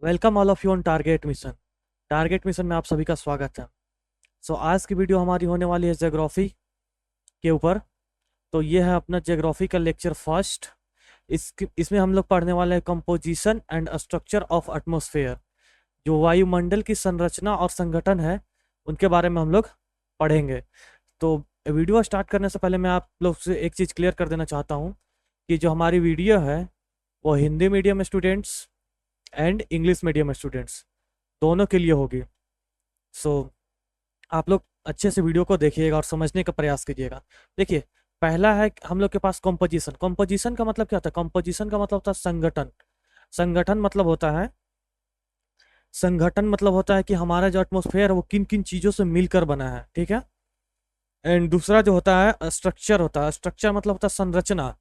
Welcome all of you on target mission. Target mission में आप सभी का स्वागत है। आज की वीडियो हमारी होने वाली है ज्योग्राफी के ऊपर। तो ये है अपना ज्योग्राफी का लेक्चर फर्स्ट। इसमें हम लोग पढ़ने वाले हैं composition and structure of atmosphere. जो वायुमंडल की संरचना और संगठन है उनके बारे में हम लोग पढ़ेंगे। तो वीडियो स्टार्ट करने से पहले मैं आप लोग से एक चीज़ क्लियर कर देना चाहता हूँ कि जो हमारी वीडियो है वो Hindi medium students and English medium students दोनों के लिए होगी। सो आप लोग अच्छे से वीडियो को देखिएगा और समझने का प्रयास कीजिएगा। देखिए, पहला है हम लोग के पास कंपोजिशन। कंपोजिशन का मतलब क्या होता है? कंपोजिशन का मतलब होता है संगठन। संगठन मतलब होता है संगठन मतलब होता है कि हमारा जो एटमॉस्फेयर है वो किन किन चीज़ों से मिलकर बना है, ठीक है। एंड दूसरा जो होता है स्ट्रक्चर होता है। स्ट्रक्चर मतलब होता है संरचना।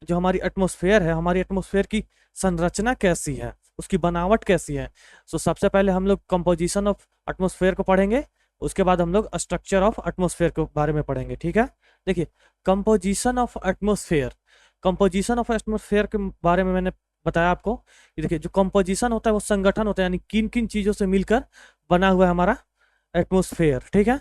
जो हमारी एटमॉस्फेयर है, हमारी एटमॉस्फेयर की संरचना कैसी है, उसकी बनावट कैसी है। सबसे पहले हम लोग कंपोजिशन ऑफ एटमॉस्फेयर को पढ़ेंगे, उसके बाद हम लोग स्ट्रक्चर ऑफ एटमॉस्फेयर के बारे में पढ़ेंगे, ठीक है। देखिए, composition of atmosphere. Composition of atmosphere के बारे में मैंने बताया आपको कि देखिए, जो कंपोजिशन होता है वो संगठन होता है, यानी किन किन चीजों से मिलकर बना हुआ है हमारा एटमॉस्फेयर, ठीक है।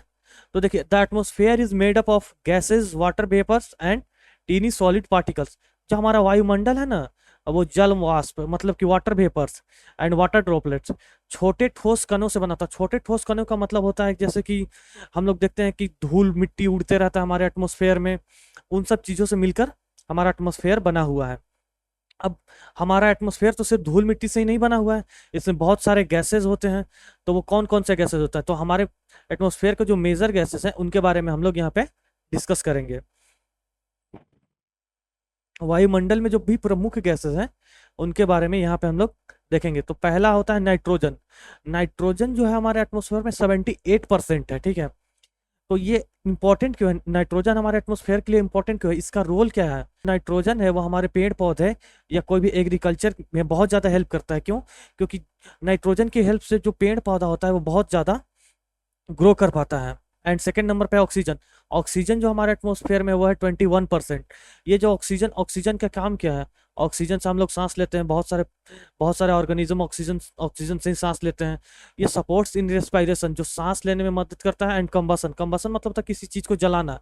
तो देखिए, the atmosphere is made up of gases, water vapours and tiny solid particles. जो हमारा वायुमंडल है ना, वो जल वाष्प मतलब कि water vapours and water droplets, छोटे ठोस कणों से बना था। छोटे ठोस कणों का मतलब होता है जैसे कि हम लोग देखते हैं कि धूल मिट्टी उड़ते रहता है हमारे एटमॉस्फेयर में, उन सब चीजों से मिलकर हमारा एटमॉस्फेयर बना हुआ है। अब हमारा एटमॉस्फेयर तो सिर्फ धूल मिट्टी से ही नहीं बना हुआ है, इसमें बहुत सारे गैसेज होते हैं। तो वो कौन कौन से गैसेज होता है? तो हमारे एटमॉस्फेयर के जो मेजर गैसेज हैं उनके बारे में हम लोग यहाँ पे डिस्कस करेंगे। वायुमंडल में जो भी प्रमुख गैसेस हैं उनके बारे में यहाँ पे हम लोग देखेंगे। तो पहला होता है नाइट्रोजन। नाइट्रोजन जो है हमारे एटमॉस्फेयर में 78% है, ठीक है। तो ये इंपॉर्टेंट क्यों है? नाइट्रोजन हमारे एटमॉस्फेयर के लिए इंपॉर्टेंट क्यों है? इसका रोल क्या है? नाइट्रोजन है वो हमारे पेड़ पौधे या कोई भी एग्रीकल्चर में बहुत ज़्यादा हेल्प करता है। क्यों? क्योंकि नाइट्रोजन की हेल्प से जो पेड़ पौधा होता है वो बहुत ज़्यादा ग्रो कर पाता है। एंड सेकेंड नंबर पे ऑक्सीजन। ऑक्सीजन जो हमारे एटमॉस्फेयर में वो है 21%। ये जो ऑक्सीजन ऑक्सीजन का काम क्या है? ऑक्सीजन से हम लोग सांस लेते हैं, बहुत सारे ऑर्गेनिज्म ऑक्सीजन ऑक्सीजन से ही सांस लेते हैं। ये सपोर्ट्स इन रेस्पिरेशन, जो सांस लेने में मदद करता है। एंड कंबसन, कंबसन मतलब होता है किसी चीज को जलाना।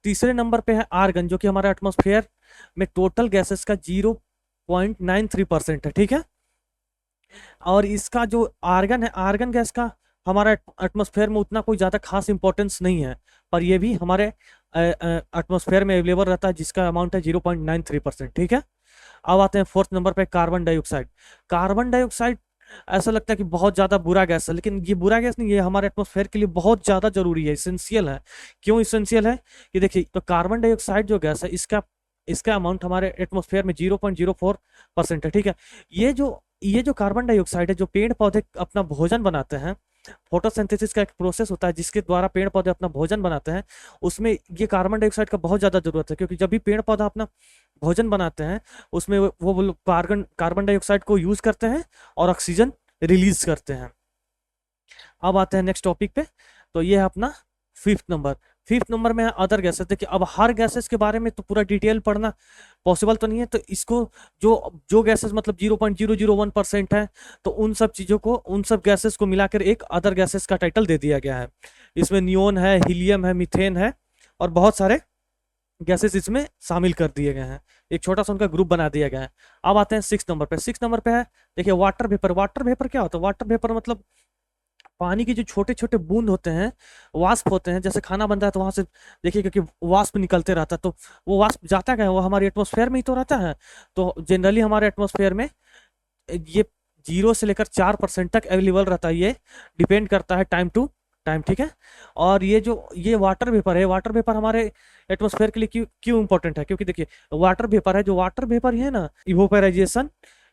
तीसरे नंबर पे है आर्गन, जो कि हमारे एटमॉस्फेयर में टोटल गैसेस का 0.93% है, ठीक है। और इसका जो आर्गन है, आर्गन गैस का हमारा एटमॉस्फेयर में उतना कोई ज़्यादा खास इंपॉर्टेंस नहीं है, पर ये भी हमारे एटमॉस्फेयर में अवेलेबल रहता है, जिसका अमाउंट है 0.93%, ठीक है। अब आते हैं फोर्थ नंबर पे कार्बन डाइऑक्साइड। कार्बन डाइऑक्साइड ऐसा लगता है कि बहुत ज़्यादा बुरा गैस है, लेकिन ये बुरा गैस नहीं, ये हमारे एटमॉस्फेयर के लिए बहुत ज़्यादा जरूरी है, इसेंशियल है। क्यों इसेंशियल है? कि देखिए, तो कार्बन डाइऑक्साइड जो गैस है इसका इसका अमाउंट हमारे एटमॉस्फेयर में 0.04% है, ठीक है। ये जो कार्बन डाइऑक्साइड है, जो पेड़ पौधे अपना भोजन बनाते हैं, फोटोसिंथेसिस का एक प्रोसेस होता है जिसके द्वारा पेड़ पौधे अपना भोजन बनाते हैं, उसमें ये कार्बन डाइऑक्साइड का बहुत ज़्यादा जरूरत है। क्योंकि जब भी पेड़ पौधा अपना भोजन बनाते हैं उसमें वो लोग कार्बन डाइऑक्साइड को यूज करते हैं और ऑक्सीजन रिलीज करते हैं। अब आते हैं नेक्स्ट टॉपिक पे। तो ये है अपना फिफ्थ नंबर में है अदर गैसेस। देखिए, अब हर गैसेस के बारे में तो पूरा डिटेल पढ़ना पॉसिबल तो नहीं है, तो इसको जो जो गैसेस मतलब 0.001% है, तो उन सब चीज़ों को, उन सब गैसेस को मिलाकर एक अदर गैसेस का टाइटल दे दिया गया है। इसमें नियोन है, हीलियम है, मीथेन है और बहुत सारे गैसेस इसमें शामिल कर दिए गए हैं, एक छोटा सा उनका ग्रुप बना दिया गया है। अब आते हैं सिक्स नंबर पे है, देखिए वाटर वेपर। वाटर वेपर क्या होता है? वाटर वेपर मतलब पानी के जो छोटे छोटे बूंद होते हैं, वाष्प होते हैं। जैसे खाना बनता है तो वहां से देखिए, क्योंकि वाष्प निकलते रहता है, तो वो वाष्प जाता क्या है? वो हमारे एटमॉस्फेयर में ही तो रहता है। तो जनरली हमारे एटमॉस्फेयर में ये 0 से लेकर 4% तक अवेलेबल रहता है। ये डिपेंड करता है टाइम टू टाइम, ठीक है। और ये वाटर वेपर है, वाटर वेपर हमारे एटमॉस्फेयर के लिए क्यों क्यों इंपॉर्टेंट है? क्योंकि देखिए, वाटर वेपर है, जो वाटर वेपर है ना, इवोपराइजेशन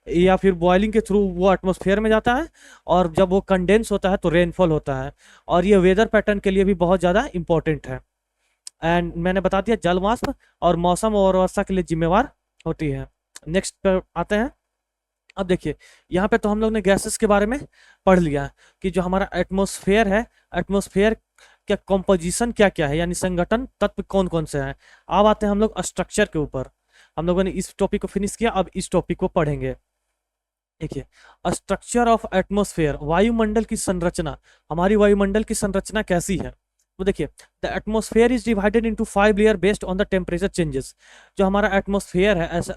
या फिर बॉइलिंग के थ्रू वो एटमॉस्फेयर में जाता है, और जब वो कंडेंस होता है तो रेनफॉल होता है। और ये वेदर पैटर्न के लिए भी बहुत ज़्यादा इंपॉर्टेंट है। एंड मैंने बता दिया, जल वाष्प और मौसम और वर्षा के लिए जिम्मेवार होती है। नेक्स्ट पर आते हैं। अब देखिए, यहाँ पे तो हम लोग ने गैसेस के बारे में पढ़ लिया कि जो हमारा एटमॉस्फेयर है, एटमॉस्फेयर का कंपोजिशन क्या क्या है, यानी संगठन तत्व कौन कौन से हैं। अब आते हैं हम लोग स्ट्रक्चर के ऊपर। हम लोगों ने इस टॉपिक को फिनिश किया, अब इस टॉपिक को पढ़ेंगे। देखिए, स्ट्रक्चर ऑफ एटमॉस्फेयर, वायुमंडल की संरचना, हमारी वायुमंडल की संरचना कैसी है। तो देखिए, the atmosphere is divided into 5 layer based on the temperature changes. जो हमारा एटमॉस्फेयर है, ऐसे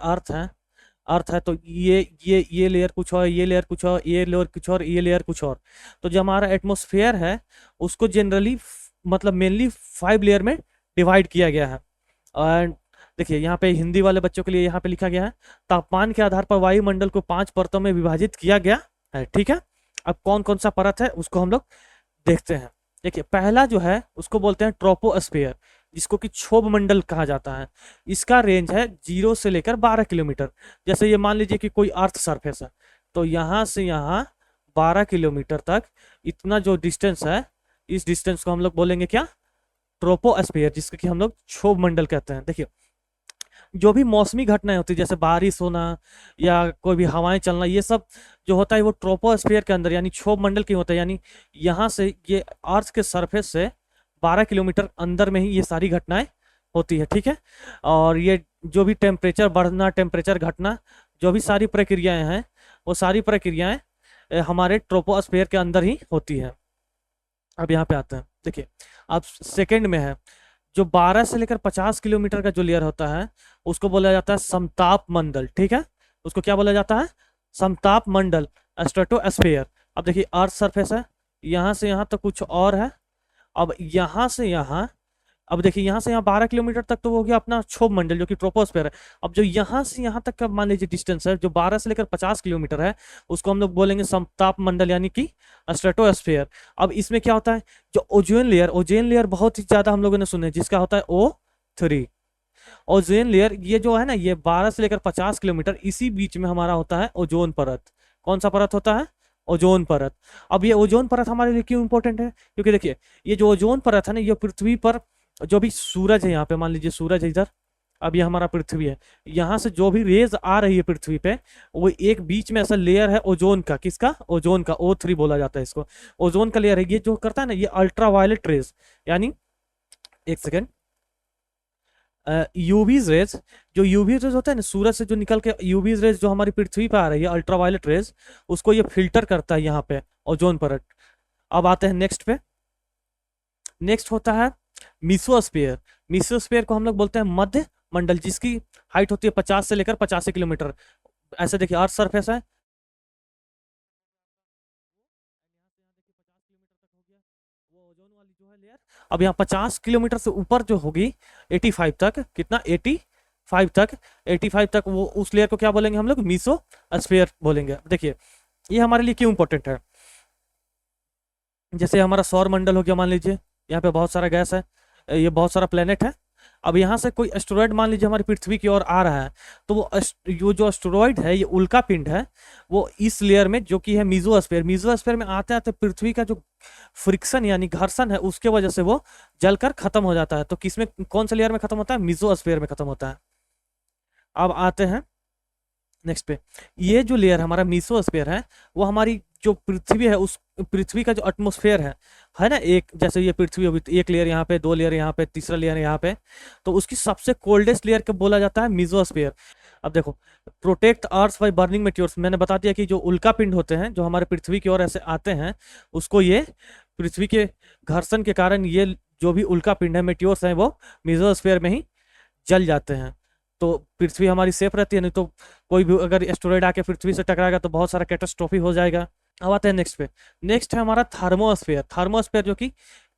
अर्थ है तो ये लेयर कुछ और, ये लेयर कुछ और, ये लेयर कुछ और, ये लेयर कुछ और। तो जो हमारा एटमॉस्फेयर है उसको जनरली मतलब मेनली 5 लेयर में डिवाइड किया गया है। एंड देखिए, यहाँ पे हिंदी वाले बच्चों के लिए यहाँ पे लिखा गया है, तापमान के आधार पर वायुमंडल को 5 परतों में विभाजित किया गया है। ठीक है, अब कौन कौन सा परत है उसको हम लोग देखते हैं। देखिए, पहला जो है उसको बोलते हैं ट्रोपोस्फेयर, जिसको कि क्षोभ मंडल कहा जाता है। इसका रेंज है 0 से लेकर 12 किलोमीटर। जैसे ये मान लीजिए कि कोई अर्थ सरफेस है, तो यहाँ से यहाँ 12 किलोमीटर तक इतना जो डिस्टेंस है, इस डिस्टेंस को हम लोग बोलेंगे क्या, ट्रोपोस्फेयर, जिसको कि हम लोग क्षोभ मंडल कहते हैं। देखिए, जो भी मौसमी घटनाएं होती है जैसे बारिश होना या कोई भी हवाएं चलना, ये सब जो होता है वो ट्रोपोस्फेयर के अंदर यानी क्षोभ मंडल की होता है। यानी यहाँ से ये अर्थ के सरफेस से 12 किलोमीटर अंदर में ही ये सारी घटनाएं होती है। ठीक है, और ये जो भी टेम्परेचर बढ़ना, टेम्परेचर घटना, जो भी सारी प्रक्रियाएं हैं, वो सारी प्रक्रियाएं हमारे ट्रोपोस्फेयर के अंदर ही होती है। अब यहाँ पे आते हैं। देखिए, अब सेकेंड में है, जो 12 से लेकर 50 किलोमीटर का जो लेयर होता है उसको बोला जाता है समताप मंडल। ठीक है, उसको क्या बोला जाता है, समताप मंडल, स्ट्रेटोस्फेयर। अब देखिए, अर्थ सरफेस है, यहाँ से यहाँ तक कुछ और है। अब यहाँ से यहाँ, अब देखिए यहाँ से यहाँ 12 किलोमीटर तक तो वो हो गया अपना क्षोभ मंडल जो कि ट्रोपोस्फेयर है। अब जो यहाँ से यहाँ तक का मान लीजिए डिस्टेंस है, जो 12 से लेकर 50 किलोमीटर है, उसको हम लोग बोलेंगे समताप मंडल यानी कि स्ट्रेटोस्फेयर। अब इसमें क्या होता है, जो ओजोन लेयर बहुत ही ज्यादा हम लोगों ने सुने, जिसका होता है O3। ओजोन लेयर ये जो है ना, ये 12 से लेकर 50 किलोमीटर, इसी बीच में हमारा होता है ओजोन परत। कौन सा परत होता है, ओजोन परत। अब ये ओजोन परत हमारे लिए क्यों इंपॉर्टेंट है, क्योंकि देखिए ये जो ओजोन परत है ना, ये पृथ्वी पर जो भी सूरज है, यहाँ पे मान लीजिए सूरज है इधर, अब ये हमारा पृथ्वी है, यहाँ से जो भी रेज आ रही है पृथ्वी पे, वो एक बीच में ऐसा लेयर है ओजोन का। किसका, ओजोन का, O3 बोला जाता है इसको। ओजोन का लेयर है, ये जो करता है ना, ये अल्ट्रावायलेट रेज, यानी एक सेकेंड, यूवीज रेज, जो यूवी रेज होता है ना सूरज से जो निकल के, यूवीज रेज जो हमारी पृथ्वी पे आ रही है, अल्ट्रावायलेट रेज, उसको ये फिल्टर करता है यहाँ पे ओजोन परत। अब आते हैं नेक्स्ट पे। नेक्स्ट होता है मीसोस्फीयर। मीसोस्फीयर को हम लोग बोलते हैं मध्य मंडल, जिसकी हाइट होती है 50 से लेकर 85 किलोमीटर। ऐसे देखिए, अर्थ सरफेस है, वो ओजोन वाली जो है लेयर, अब यहाँ 50 किलोमीटर से ऊपर जो होगी 85 तक, कितना 85 तक, 85 तक, वो उस लेयर को क्या बोलेंगे हम लोग, मीसोस्फीयर बोलेंगे। देखिए, ये हमारे लिए क्यों इंपॉर्टेंट है, जैसे हमारा सौर मंडल हो गया, मान लीजिए यहाँ पे बहुत सारा गैस है, ये बहुत सारा प्लेनेट है। अब यहाँ से कोई एस्टेरॉयड मान लीजिए हमारी पृथ्वी की ओर आ रहा है, तो वो जो एस्टेरॉयड है, ये उल्का पिंड है, वो इस लेयर में जो कि है मीजोस्फीयर, मीजोस्फीयर में आते आते पृथ्वी का जो फ्रिक्शन यानी घर्षण है, उसके वजह से वो जलकर खत्म हो जाता है। तो किसमें, कौन सा लेयर में खत्म होता है, मीजोस्फीयर में खत्म होता है। अब आते हैं नेक्स्ट पे। ये जो लेयर हमारा मीसोस्फीयर है, वो हमारी जो पृथ्वी है, उस पृथ्वी का जो एटमॉस्फेयर है ना, एक जैसे ये पृथ्वी होगी तो एक लेयर यहाँ पे, दो लेयर यहाँ पे, तीसरा लेयर यहाँ पे, तो उसकी सबसे कोल्डेस्ट लेयर को बोला जाता है मीसोस्फीयर। अब देखो, protect earth by burning meteors, मैंने बता दिया कि जो उल्का पिंड होते हैं जो हमारे पृथ्वी की ओर ऐसे आते हैं, उसको ये पृथ्वी के घर्षण के कारण ये जो भी उल्का पिंड है, मेट्योर्स हैं, वो मीसोस्फीयर में ही जल जाते हैं। तो पृथ्वी हमारी सेफ रहती है, नहीं तो कोई भी अगर एस्टेरॉयड आके पृथ्वी से टकराएगा तो बहुत सारा कैटास्ट्रोफी हो जाएगा। अब आते हैं नेक्स्ट पे। नेक्स्ट है हमारा थर्मोस्फेयर। थर्मोस्फेयर जो कि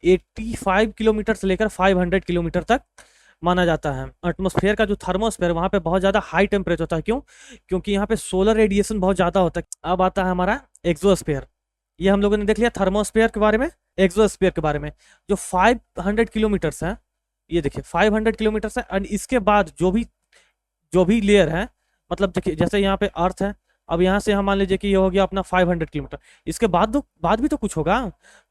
85 किलोमीटर से लेकर 500 किलोमीटर तक माना जाता है। एटमॉस्फेयर का जो थर्मोस्फेयर, वहां पे बहुत ज्यादा हाई टेम्परेचर होता है। क्यों, क्योंकि यहाँ पे सोलर रेडिएशन बहुत ज्यादा होता है। अब आता है हमारा एक्सोस्फेयर। ये हम लोगों ने देख लिया थर्मोस्फेयर के बारे में। एक्सोस्फेयर के बारे में जो 500 किलोमीटर्स है, ये देखिए 500 किलोमीटर है, एंड इसके बाद जो भी लेयर है, मतलब देखिए जैसे यहाँ पे अर्थ है, अब यहाँ से हम मान लीजिए कि ये हो गया अपना 500 किलोमीटर, इसके बाद भी तो कुछ होगा,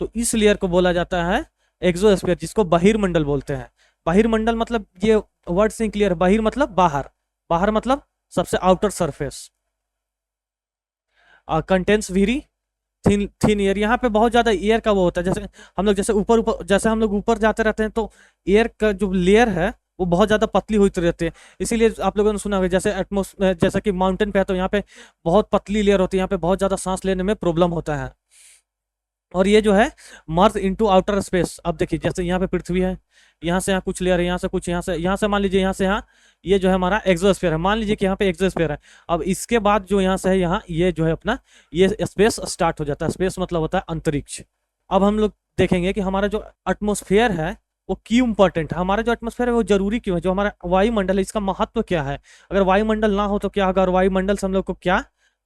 तो इस लेयर को बोला जाता है एक्सोस्फीयर, जिसको बहिर्मंडल बोलते हैं। बहिर्मंडल मतलब ये वर्ड से क्लियर, बहिर मतलब बाहर, बाहर मतलब सबसे outer surface, contains very thin thin air. यहाँ पे बहुत ज्यादा एयर का वो होता है, जैसे हम लोग जैसे ऊपर ऊपर जैसे हम लोग ऊपर जाते रहते हैं, तो एयर का जो लेयर है वो बहुत ज़्यादा पतली हुई रहती है। इसीलिए आप लोगों ने सुना होगा, जैसे जैसा कि माउंटेन पे है तो यहाँ पे बहुत पतली लेयर होती है, यहाँ पे बहुत ज़्यादा सांस लेने में प्रॉब्लम होता है। और ये जो है मर्ज इनटू आउटर स्पेस। अब देखिए जैसे यहाँ पे पृथ्वी है, यहाँ से यहाँ कुछ लेयर है, यहाँ से कुछ, यहाँ से मान लीजिए यहाँ से यहाँ, ये जो है हमारा एक्सोस्फीयर है, मान लीजिए कि यहाँ पे एक्सोस्फीयर है। अब इसके बाद जो यहाँ से है यहाँ, ये जो है अपना ये स्पेस स्टार्ट हो जाता है। स्पेस मतलब होता है अंतरिक्ष। अब हम लोग देखेंगे कि हमारा जो एटमोस्फेयर है वो क्यों इंपॉर्टेंट है, हमारा जो एटमोस्फेयर है वो जरूरी क्यों है, जो हमारा वायुमंडल है इसका महत्व क्या है, अगर वायुमंडल ना हो तो क्या होगा, और वायुमंडल से हम लोग को क्या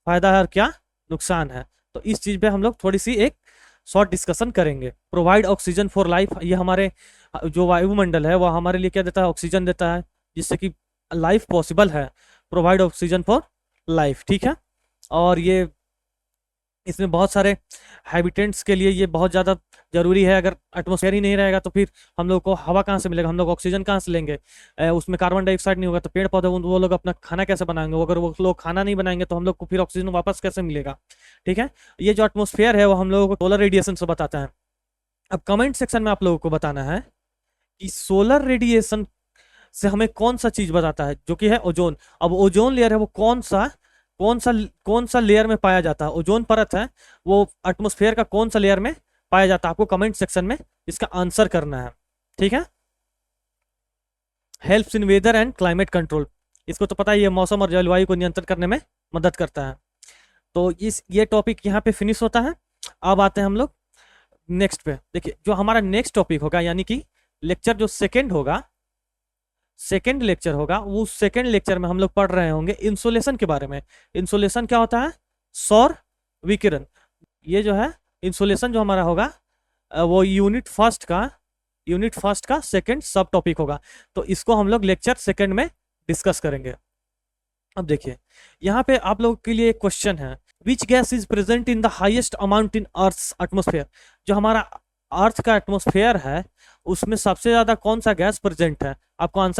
फायदा है और क्या नुकसान है। तो इस चीज पे हम लोग थोड़ी सी एक शॉर्ट डिस्कशन करेंगे। प्रोवाइड ऑक्सीजन फॉर लाइफ, ये हमारे जो वायुमंडल है वो हमारे लिए क्या देता है, ऑक्सीजन देता है, जिससे कि लाइफ पॉसिबल है। प्रोवाइड ऑक्सीजन फॉर लाइफ, ठीक है। और ये इसमें बहुत सारे हैबिटेंट्स के लिए ये बहुत ज़्यादा जरूरी है। अगर एटमोसफेयर ही नहीं रहेगा तो फिर हम लोग को हवा कहाँ से मिलेगा, हम लोग ऑक्सीजन कहाँ से लेंगे, उसमें कार्बन डाइऑक्साइड नहीं होगा तो पेड़ पौधे वो लोग अपना खाना कैसे बनाएंगे, अगर वो लोग खाना नहीं बनाएंगे तो हम लोग को फिर ऑक्सीजन वापस कैसे मिलेगा, ठीक है। ये जो एटमोसफेयर है वो हम लोगों को सोलर रेडिएशन से बताता है। अब कमेंट सेक्शन में आप लोगों को बताना है कि सोलर रेडिएशन से हमें कौन सा चीज बताता है, जो कि है ओजोन। अब ओजोन लेयर है वो कौन सा लेयर में पाया जाता है, ओजोन परत है वो एटमॉस्फेयर का कौन सा लेयर में पाया जाता है, आपको कमेंट सेक्शन में इसका आंसर करना है, ठीक है। Helps in weather and climate control, इसको तो पता ही है, मौसम और जलवायु को नियंत्रण करने में मदद करता है। तो ये टॉपिक यहाँ पे फिनिश होता है। अब आते हैं हम लोग नेक्स्ट पे। देखिए जो हमारा नेक्स्ट टॉपिक होगा, यानी कि लेक्चर जो सेकेंड होगा, सेकेंड लेक्चर होगा, वो सेकेंड लेक्चर में हम लोग पढ़ रहे होंगे इंसोलेशन के बारे में। इंसोलेशन क्या होता है, सौर विकिरण। ये जो है इंसोलेशन जो हमारा होगा वो यूनिट फर्स्ट का सेकेंड सब टॉपिक होगा। तो इसको हम लोग लेक्चर सेकेंड में डिस्कस करेंगे। अब देखिए यहाँ पे आप लोगों के लिए एक क्वेश्चन है, which gas is present in the highest amount in earth atmosphere. जो हमारा अर्थ का एटमोस्फेयर है उसमें सबसे ज्यादा कौन सा गैस प्रेजेंट है, आपको आंसर